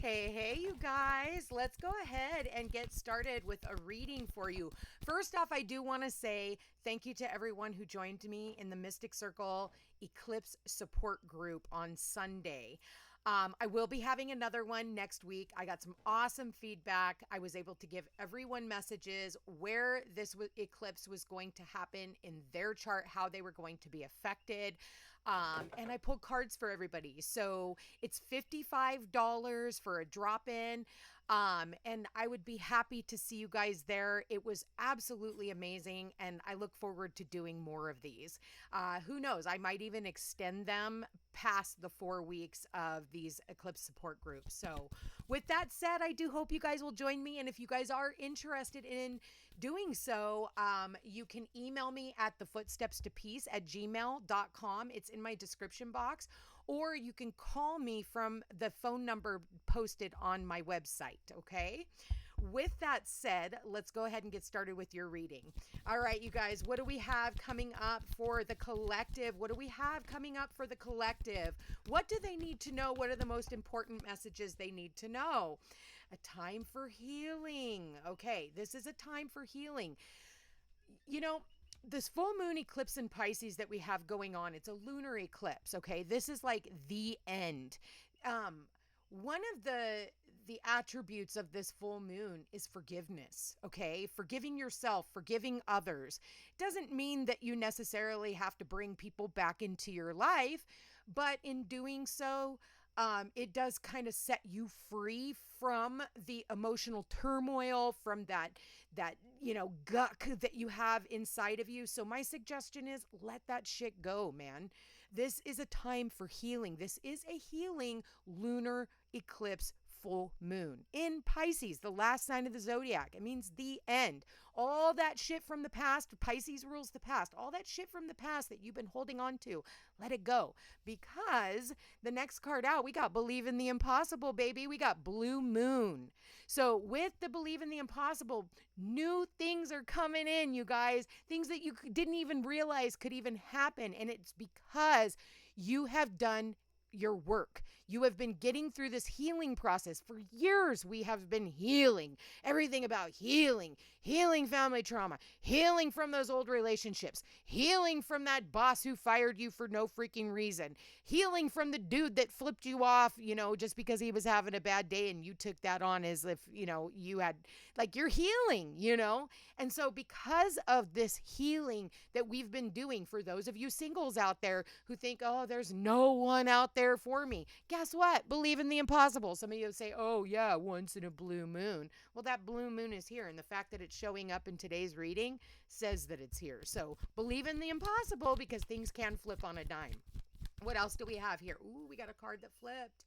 Hey, you guys, let's go ahead and get started with a reading for you. First off, I do want to say thank you to everyone who joined me in the Mystic Circle Eclipse Support Group on Sunday. I will be having another one next week. I got some awesome feedback. I was able to give everyone messages where this eclipse was going to happen in their chart, how they were going to be affected. And I pulled cards for everybody. So it's $55 for a drop in. And I would be happy to see you guys there. It was absolutely amazing. And I look forward to doing more of these. Who knows? I might even extend them past the 4 weeks of these eclipse support groups. So with that said, I do hope you guys will join me. And if you guys are interested in doing so, you can email me at thefootstepstopeace@gmail.com. It's in my description box, or you can call me from the phone number posted on my website. Okay. With that said, let's go ahead and get started with your reading. All right, you guys, what do we have coming up for the collective? What do we have coming up for the collective? What do they need to know? What are the most important messages they need to know? A time for healing. Okay, this is a time for healing. You know, this full moon eclipse in Pisces that we have going on, it's a lunar eclipse. Okay, this is like the end. One of the attributes of this full moon is forgiveness. Okay, forgiving yourself, forgiving others doesn't mean that you necessarily have to bring people back into your life, but in doing so, it does kind of set you free from the emotional turmoil, from that guck that you have inside of you. So my suggestion is let that shit go, man. This is a time for healing. This is a healing lunar eclipse full moon in Pisces, the last sign of the zodiac. It means the end. All that shit from the past, Pisces rules the past, all that shit from the past that you've been holding on to, let it go. Because the next card out, we got believe in the impossible, baby. We got blue moon. So with the believe in the impossible, new things are coming in, you guys. Things that you didn't even realize could even happen. And it's because you have done your work. You have been getting through this healing process for years. We have been healing everything about healing family trauma, healing from those old relationships, healing from that boss who fired you for no freaking reason, healing from the dude that flipped you off, just because he was having a bad day and you took that on as if, you had, like, you're healing, And so because of this healing that we've been doing, for those of you singles out there who think, oh, there's no one out there for me. Guess what? Believe in the impossible. Some of you say, oh yeah, once in a blue moon. Well, that blue moon is here. And the fact that it's showing up in today's reading says that it's here. So believe in the impossible, because things can flip on a dime. What else do we have here? Ooh, we got a card that flipped.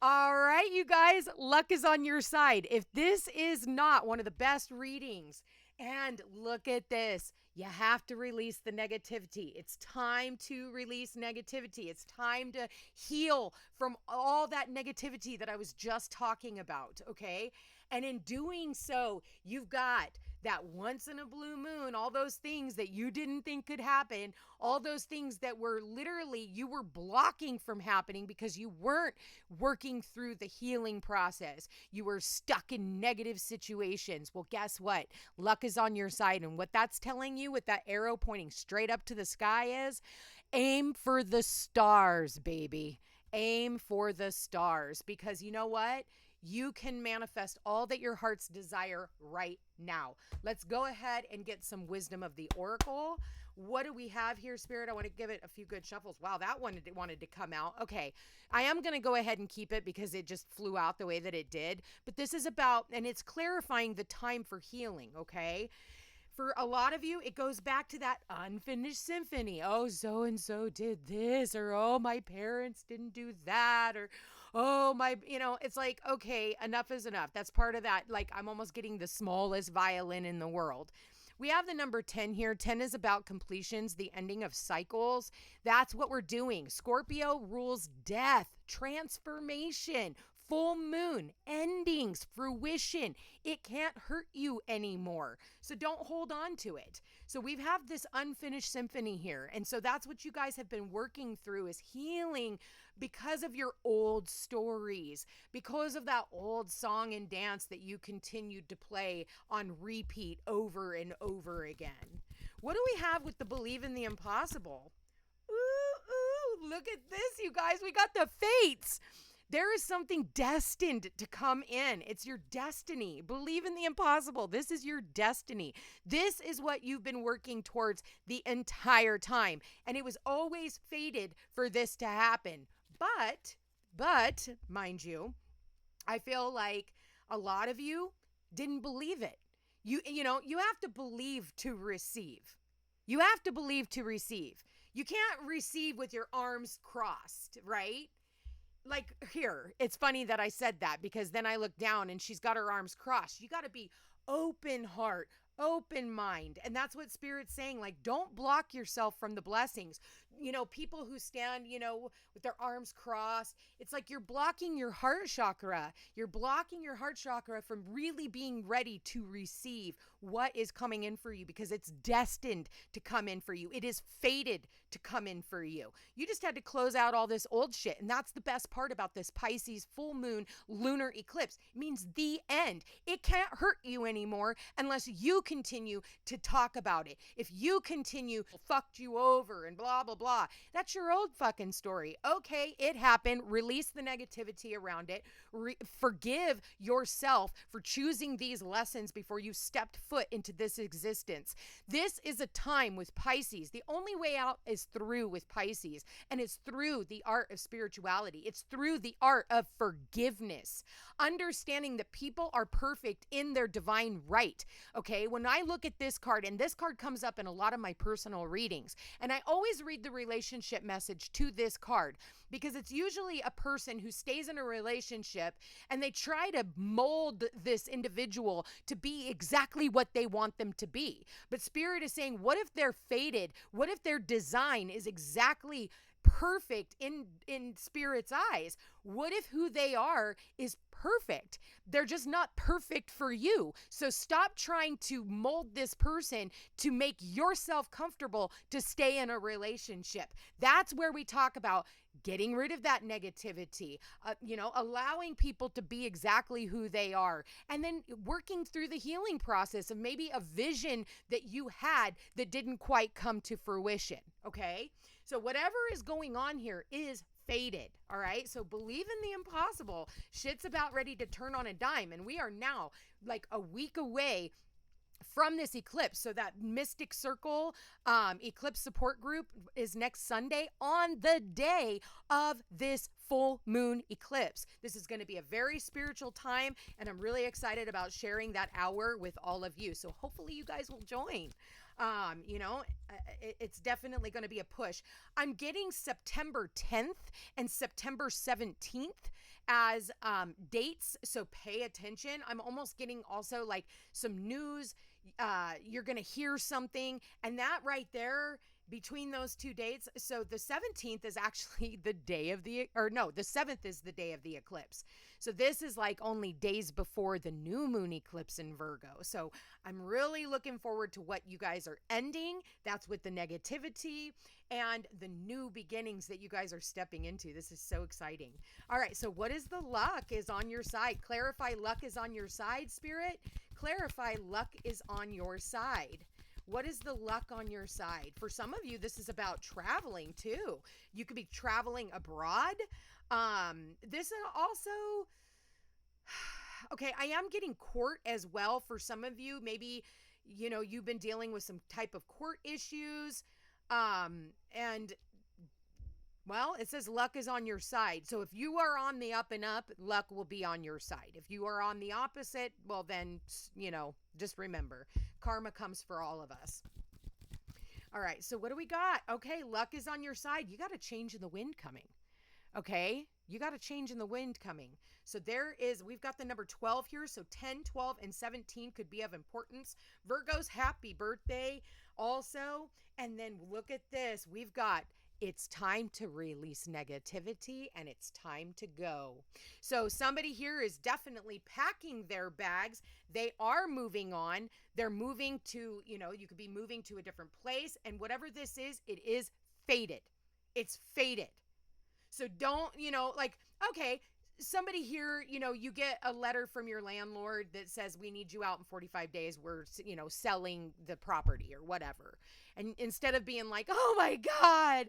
All right, you guys, luck is on your side. If this is not one of the best readings, and look at this, you have to release the negativity. It's time to release negativity. It's time to heal from all that negativity that I was just talking about, okay? And in doing so, you've got that once in a blue moon, all those things that you didn't think could happen, all those things that were literally you were blocking from happening because you weren't working through the healing process. You were stuck in negative situations. Well, guess what? Luck is on your side. And what that's telling you with that arrow pointing straight up to the sky is aim for the stars, baby. Aim for the stars, because you know what? You can manifest all that your heart's desire right now. Let's go ahead and get some wisdom of the oracle. What do we have here, Spirit? I want to give it a few good shuffles. Wow, that one wanted to come out. Okay, I am going to go ahead and keep it because it just flew out the way that it did. But this is about, and it's clarifying the time for healing, okay? For a lot of you, it goes back to that unfinished symphony. Oh, so-and-so did this, or oh, my parents didn't do that, or oh, it's like, okay, enough is enough. That's part of that. Like, I'm almost getting the smallest violin in the world. We have the number 10 here. 10 is about completions, the ending of cycles. That's what we're doing. Scorpio rules death, transformation, full moon, endings, fruition. It can't hurt you anymore. So don't hold on to it. So we have this unfinished symphony here. And so that's what you guys have been working through, is healing because of your old stories, because of that old song and dance that you continued to play on repeat over and over again. What do we have with the believe in the impossible? Ooh, look at this, you guys. We got the fates. There is something destined to come in. It's your destiny. Believe in the impossible. This is your destiny. This is what you've been working towards the entire time. And it was always fated for this to happen. But, mind you, I feel like a lot of you didn't believe it. You know, you have to believe to receive. You have to believe to receive. You can't receive with your arms crossed, right? Like here, it's funny that I said that, because then I look down and she's got her arms crossed. You got to be open heart, open mind. And that's what Spirit's saying. Like, don't block yourself from the blessings. You know, people who stand, you know, with their arms crossed, it's like you're blocking your heart chakra. You're blocking your heart chakra from really being ready to receive what is coming in for you, because it's destined to come in for you. It is fated to come in for you. You just had to close out all this old shit. And that's the best part about this Pisces full moon lunar eclipse. It means the end. It can't hurt you anymore unless you continue to talk about it. If you continue, fucked you over and blah, blah, blah, that's your old fucking story. Okay, it happened. Release the negativity around it. Forgive yourself for choosing these lessons before you stepped foot into this existence. This is a time with Pisces. The only way out is through with Pisces, and it's through the art of spirituality. It's through the art of forgiveness, understanding that people are perfect in their divine right. Okay, when I look at this card, and this card comes up in a lot of my personal readings, and I always read the relationship message to this card, because it's usually a person who stays in a relationship and they try to mold this individual to be exactly what they want them to be. But Spirit is saying, what if they're fated? What if their design is exactly perfect in Spirit's eyes? What if who they are is perfect? They're just not perfect for you. So stop trying to mold this person to make yourself comfortable to stay in a relationship. That's where we talk about getting rid of that negativity, you know, allowing people to be exactly who they are, and then working through the healing process of maybe a vision that you had that didn't quite come to fruition. Okay. So whatever is going on here is fated. All right. So believe in the impossible. Shit's about ready to turn on a dime. And we are now like a week away from this eclipse. So that Mystic Circle eclipse support group is next Sunday on the day of this full moon eclipse. This is going to be a very spiritual time, and I'm really excited about sharing that hour with all of you. So hopefully you guys will join. You know, it's definitely going to be a push. I'm getting September 10th and September 17th as dates, so pay attention. I'm almost getting also like some news. You're going to hear something, and that right there between those two dates. So the 17th is actually the day of the 7th is the day of the eclipse. So this is like only days before the new moon eclipse in Virgo. So I'm really looking forward to what you guys are ending. That's with the negativity and the new beginnings that you guys are stepping into. This is so exciting. All right. So what is the luck is on your side? Clarify luck is on your side, Spirit. Clarify luck is on your side. What is the luck on your side? For some of you, this is about traveling too. You could be traveling abroad. This is also, okay, I am getting court as well for some of you. Maybe, you know, you've been dealing with some type of court issues. And well, it says luck is on your side. So if you are on the up and up, luck will be on your side. If you are on the opposite, well then, you know, just remember, karma comes for all of us. All right. So what do we got? Okay. Luck is on your side. You got a change in the wind coming. Okay. You got a change in the wind coming. So we've got the number 12 here. So 10, 12, and 17 could be of importance. Virgo's happy birthday also. And then look at this. We've got It's time to release negativity and it's time to go. So somebody here is definitely packing their bags. They are moving on. They're moving to, you could be moving to a different place. And whatever this is, it is fated. It's fated. So don't, okay, somebody here, you get a letter from your landlord that says we need you out in 45 days. We're, selling the property or whatever. And instead of being like, oh my God,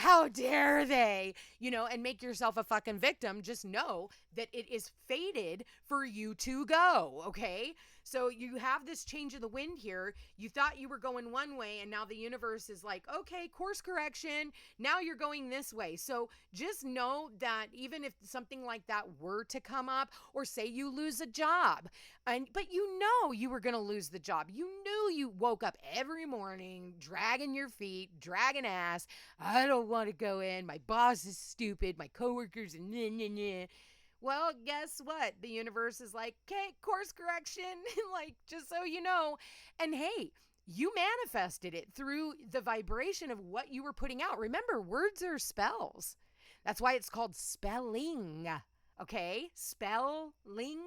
how dare they, and make yourself a fucking victim, just know that it is fated for you to go. Okay. So you have this change of the wind here. You thought you were going one way and now the universe is like, okay, course correction. Now you're going this way. So just know that even if something like that were to come up, or say you lose a job, but you were going to lose the job. You knew you woke up every morning dragging your feet, dragging ass. I don't want to go in. My boss is stupid. My coworkers are nah, nah, nah. Well, guess what? The universe is like, okay, course correction, like, just so you know. And hey, you manifested it through the vibration of what you were putting out. Remember, words are spells. That's why it's called spelling. Okay? Spelling.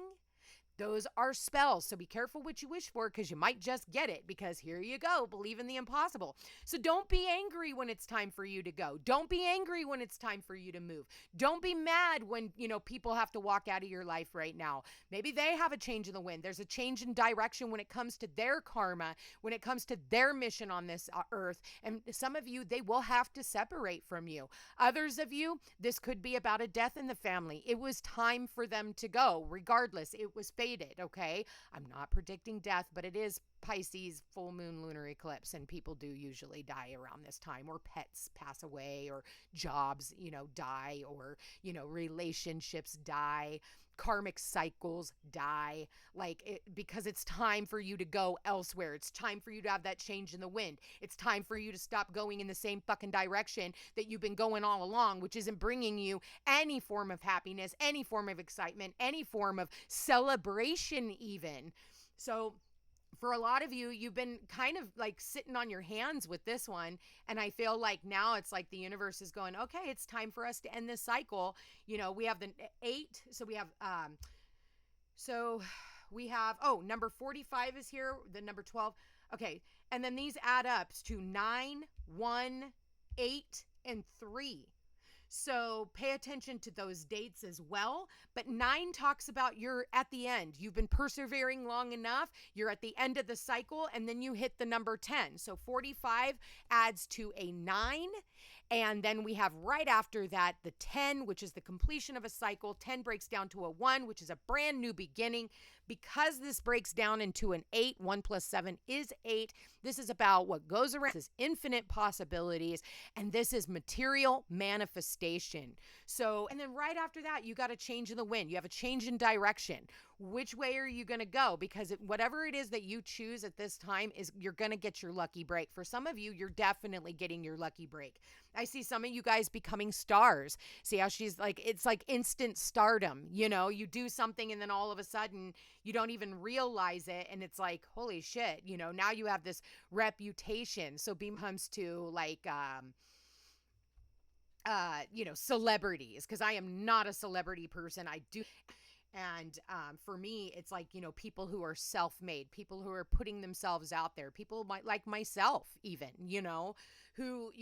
Those are spells. So be careful what you wish for, because you might just get it, because here you go. Believe in the impossible. So don't be angry when it's time for you to go. Don't be angry when it's time for you to move. Don't be mad when, people have to walk out of your life right now. Maybe they have a change in the wind. There's a change in direction when it comes to their karma, when it comes to their mission on this earth. And some of you, they will have to separate from you. Others of you, this could be about a death in the family. It was time for them to go. Regardless, it was fated, okay? I'm not predicting death, but it is Pisces full moon lunar eclipse, and people do usually die around this time, or pets pass away, or jobs, die, or, relationships die, karmic cycles die, because it's time for you to go elsewhere. It's time for you to have that change in the wind. It's time for you to stop going in the same fucking direction that you've been going all along, which isn't bringing you any form of happiness, any form of excitement, any form of celebration even. So for a lot of you, you've been kind of like sitting on your hands with this one. And I feel like now it's like the universe is going, okay, it's time for us to end this cycle. We have the 8. Number 45 is here. The number 12. Okay. And then these add up to 9, 1, 8, and 3. So pay attention to those dates as well. But 9 talks about you're at the end. You've been persevering long enough. You're at the end of the cycle, and then you hit the number 10. So 45 adds to a 9. And then we have right after that the 10, which is the completion of a cycle. 10 breaks down to a 1, which is a brand new beginning. Because this breaks down into an 8, 1 plus 7 is 8. This is about what goes around. This is infinite possibilities, and this is material manifestation. So, and then right after that, you got a change in the wind. You have a change in direction. Which way are you going to go? Because whatever it is that you choose at this time is you're going to get your lucky break. For some of you, you're definitely getting your lucky break. I see some of you guys becoming stars. See how she's like, it's like instant stardom. You do something and then all of a sudden you don't even realize it. And it's like, holy shit, now you have this reputation. So comes to like, celebrities, because I am not a celebrity person. I do. And for me, it's like, people who are self-made, people who are putting themselves out there, people like myself even, who,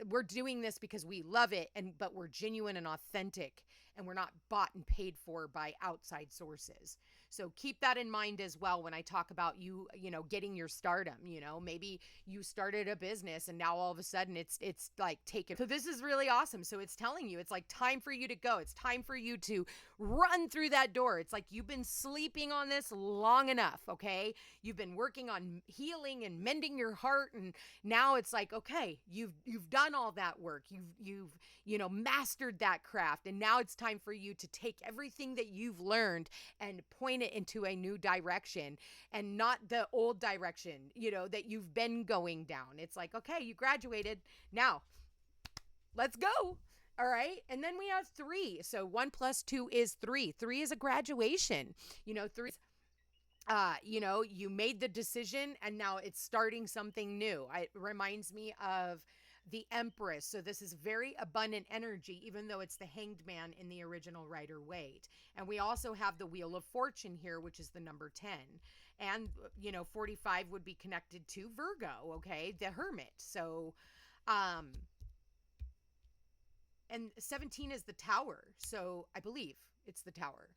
we're doing this because we love it, but we're genuine and authentic, and we're not bought and paid for by outside sources. So keep that in mind as well when I talk about you, getting your stardom. Maybe you started a business and now all of a sudden it's like taken. So this is really awesome. So it's telling you, it's like time for you to go. It's time for you to run through that door. It's like you've been sleeping on this long enough, okay? You've been working on healing and mending your heart, and now it's like, okay, you've done all that work. You've mastered that craft, and now it's time for you to take everything that you've learned and point it into a new direction, and not the old direction, that you've been going down. It's like, okay, you graduated. Now let's go. All right. And then we have 3. So 1 plus 2 is 3. 3 is a graduation. 3, you made the decision and now it's starting something new. It reminds me of the Empress. So this is very abundant energy, even though it's the Hanged Man in the original Rider-Waite. And we also have the Wheel of Fortune here, which is the number 10. And, 45 would be connected to Virgo, okay? The Hermit. So, and 17 is the Tower. So I believe it's the Tower.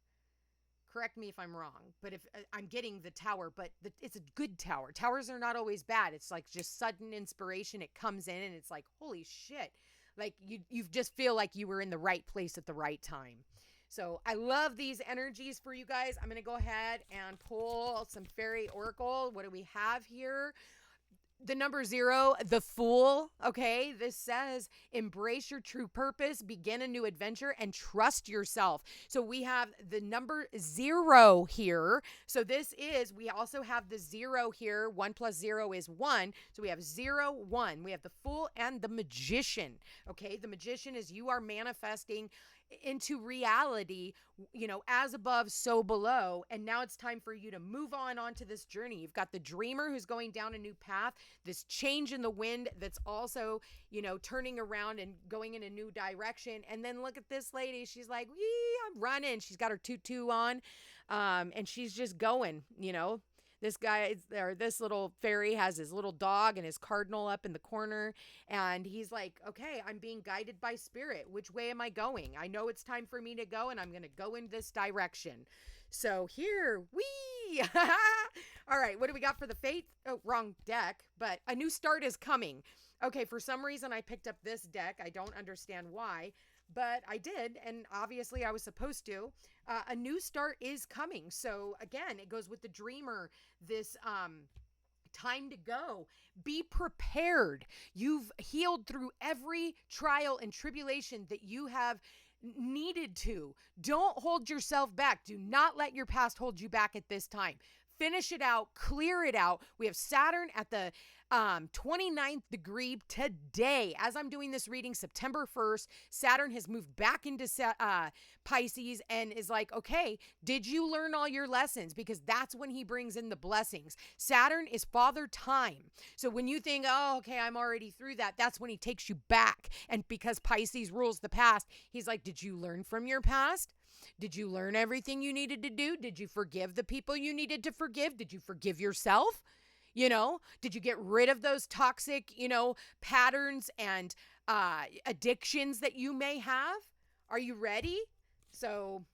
Correct me if I'm wrong, but if I'm getting the Tower, but it's a good tower. Towers are not always bad. It's like just sudden inspiration. It comes in and it's like, holy shit. Like you just feel like you were in the right place at the right time. So I love these energies for you guys. I'm going to go ahead and pull some fairy oracle. What do we have here? The number 0, the Fool. Okay, this says embrace your true purpose, begin a new adventure, and trust yourself. So we have the number 0 here. So we also have the 0 here. 1 plus 0 is 1. So we have 0, 1. We have the Fool and the Magician. Okay, the Magician is you are manifesting into reality, as above, so below. And now it's time for you to move onto this journey. You've got the Dreamer who's going down a new path, this change in the wind that's also, turning around and going in a new direction. And then look at this lady. She's like, I'm running. She's got her tutu on, and she's just going, This guy, or this little fairy, has his little dog and his cardinal up in the corner. And he's like, okay, I'm being guided by spirit. Which way am I going? I know it's time for me to go, and I'm going to go in this direction. So here, wee! All right, what do we got for the Fate? Oh, wrong deck, but a new start is coming. Okay, for some reason I picked up this deck. I don't understand why, but I did, and obviously I was supposed to. A new start is coming. So again, it goes with the Dreamer, this time to go. Be prepared. You've healed through every trial and tribulation that you have needed to. Don't hold yourself back. Do not let your past hold you back at this time. Finish it out, clear it out. We have Saturn at the 29th degree today. As I'm doing this reading, September 1st, Saturn has moved back into Pisces and is like, okay, did you learn all your lessons? Because that's when he brings in the blessings. Saturn is father time. So when you think, oh, okay, I'm already through that, that's when he takes you back. And because Pisces rules the past, he's like, did you learn from your past? Did you learn everything you needed to do? Did you forgive the people you needed to forgive? Did you forgive yourself? Did you get rid of those toxic, patterns and addictions that you may have? Are you ready? So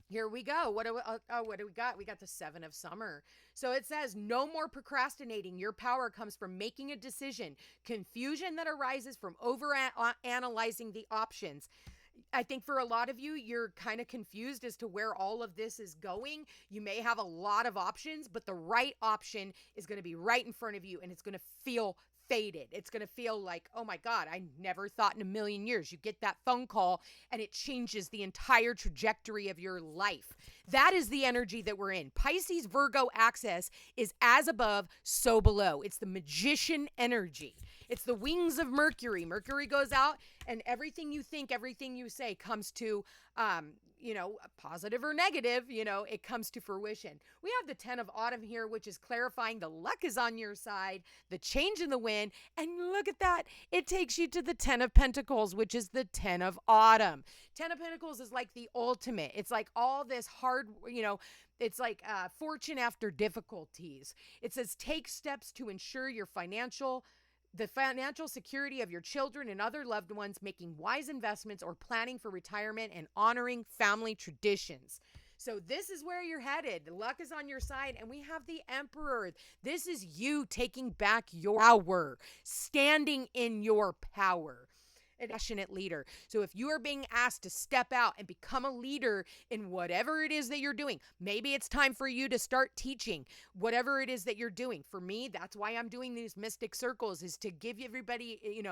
here we go. What do we got? We got the 7 of Summer. So it says, no more procrastinating. Your power comes from making a decision. Confusion that arises from over-analyzing the options. I think for a lot of you, you're kind of confused as to where all of this is going. You may have a lot of options, but the right option is going to be right in front of you, and it's going to feel faded. It's going to feel like, oh my God, I never thought in a million years. You get that phone call and it changes the entire trajectory of your life. That is the energy that we're in. Pisces Virgo axis is as above, so below. It's the Magician energy. It's the wings of Mercury. Mercury goes out and everything you think, everything you say comes to, positive or negative, it comes to fruition. We have the 10 of Autumn here, which is clarifying the luck is on your side, the change in the wind. And look at that. It takes you to the 10 of Pentacles, which is the 10 of Autumn. 10 of Pentacles is like the ultimate. It's like all this hard, it's like fortune after difficulties. It says take steps to ensure the financial security of your children and other loved ones, making wise investments or planning for retirement and honoring family traditions. So this is where you're headed. Luck is on your side, and we have the Emperor. This is you taking back your power, standing in your power. A passionate leader. So if you are being asked to step out and become a leader in whatever it is that you're doing, maybe it's time for you to start teaching whatever it is that you're doing. For me, that's why I'm doing these mystic circles, is to give everybody,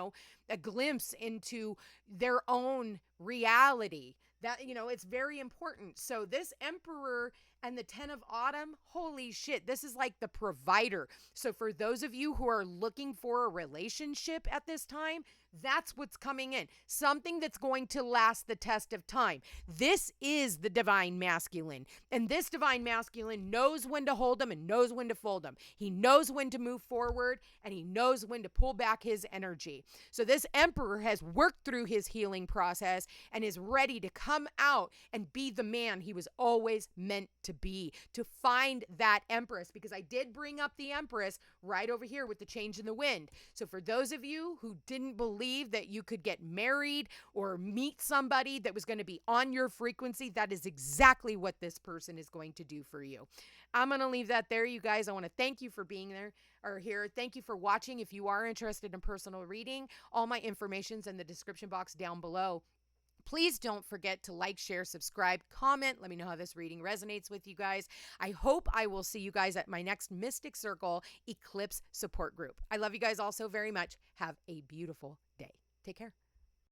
a glimpse into their own reality. That, it's very important. So this Emperor And the 10 of autumn, holy shit, this is like the provider. So for those of you who are looking for a relationship at this time, that's what's coming in. Something that's going to last the test of time. This is the divine masculine. And this divine masculine knows when to hold them and knows when to fold them. He knows when to move forward and he knows when to pull back his energy. So this emperor has worked through his healing process and is ready to come out and be the man he was always meant to be, to find that empress, because I did bring up the empress right over here with the change in the wind. So for those of you who didn't believe that you could get married or meet somebody that was going to be on your frequency, that is exactly what this person is going to do for you. I'm going to leave that there, you guys. I want to thank you for being there or here. Thank you for watching. If you are interested in personal reading, all my information's in the description box down below. Please don't forget to like, share, subscribe, comment. Let me know how this reading resonates with you guys. I hope I will see you guys at my next Mystic Circle Eclipse support group. I love you guys all so very much. Have a beautiful day. Take care.